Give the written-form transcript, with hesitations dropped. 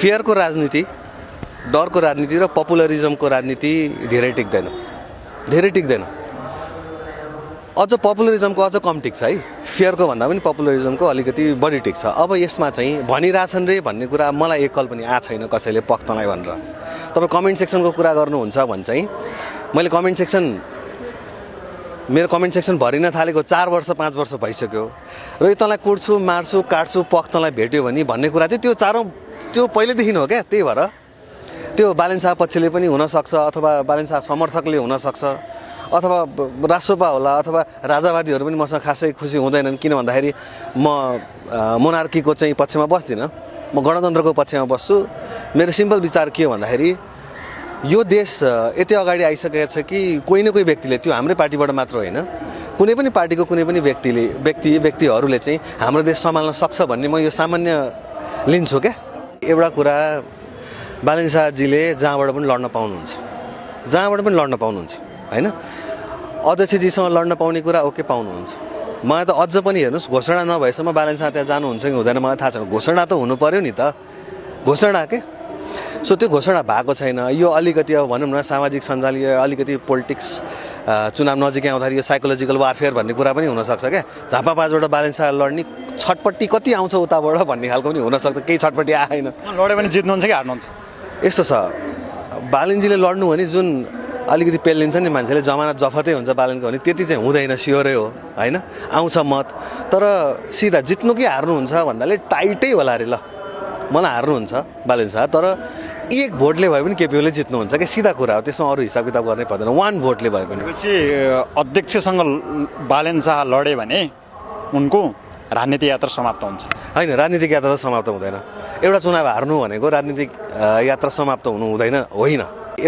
फियरको राजनीति, डरको राजनीति र पपुलरिजमको राजनीति धेरै टिक्दैन। अझ पपुलरिजमको अझ कम टिक्छ है, फियरको भन्दा पनि पपुलरिजमको अलिकति बढी टिक्छ। अब यसमा चाहिँ भनिरहेछन् रे भन्ने कुरा मलाई एकल पनि आएको छैन कसैले पक्तलाई भनेर। तपाईँ कमेन्ट सेक्सनको कुरा गर्नुहुन्छ भने चाहिँ मैले मेरो कमेन्ट सेक्सन भरिन थालेको 4 वर्ष 5 वर्ष भइसक्यो र यो तँलाई कुट्छु मार्छु काट्छु पक्तलाई भेट्यो भने भन्ने कुरा चाहिँ त्यो पहिलेदेखि हो क्या। त्यही भएर त्यो बालेन शाह पक्षले पनि हुनसक्छ अथवा बालेन शाह समर्थकले हुनसक्छ अथवा राष्ट्रपा होला अथवा राजावादीहरू पनि मसँग खासै खुसी हुँदैनन्। किन भन्दाखेरि म मोनार्कीको चाहिँ पक्षमा बस्दिनँ, म गणतन्त्रको पक्षमा बस्छु। मेरो सिम्पल विचार के हो भन्दाखेरि यो देश यति अगाडि आइसकेको छ कि कोही न कोही व्यक्तिले, त्यो हाम्रै पार्टीबाट मात्र होइन, कुनै पनि पार्टीको कुनै पनि व्यक्तिहरूले चाहिँ हाम्रो देश सम्हाल्न सक्छ भन्ने म यो सामान्य लिन्छु क्या। एउटा कुरा बालेन शाहजीले जहाँबाट पनि लड्न पाउनुहुन्छ होइन। अध्यक्षजीसँग लड्न पाउने कुरा ओके पाउनुहुन्छ। मलाई त अझ पनि हेर्नुहोस् घोषणा नभएसम्म बालेन शाह त्यहाँ जानुहुन्छ कि हुँदैन मलाई थाहा छैन। घोषणा त हुनु पर्यो नि त, घोषणा के। सो त्यो घोषणा भएको छैन। यो अलिकति अब भनौँ न सामाजिक सञ्जाल, यो अलिकति पोलिटिक्स चुनाव नजिकै आउँदाखेरि यो साइकोलोजिकल वारफेयर भन्ने कुरा पनि हुनसक्छ क्या। झापा पाँचबाट बालेन शाह लड्ने छटपट्टि कति आउँछ उताबाट भन्ने खालको पनि हुनसक्छ। केही छटपट्टि आएन। लड्यो भने जित्नुहुन्छ कि हार्नुहुन्छ? यस्तो छ, बालेनजीले लड्नु भने जुन अलिकति पेलिन्छ नि मान्छेले, जमानत जफतै हुन्छ बालेनको भने त्यति चाहिँ हुँदैन, स्योरै हो होइन। आउँछ मत, तर सिधा जित्नु कि हार्नुहुन्छ भन्दाले टाइटै होला अरे। ल मलाई हार्नुहुन्छ बालेन शाह, तर 1 भोटले भए पनि केपीओले जित्नुहुन्छ क्या, सिधा कुरा हो। त्यसमा अरू हिसाब किताब गर्नै पर्दैन। 1 भोटले भए पनि। अध्यक्षसँग बालेन शाह लडे भने उनको राजनीतिक यात्रा समाप्त हुन्छ? होइन, राजनीतिक यात्रा त समाप्त हुँदैन। एउटा चुनाव हार्नु भनेको राजनीतिक यात्रा समाप्त हुनु हुँदैन होइन।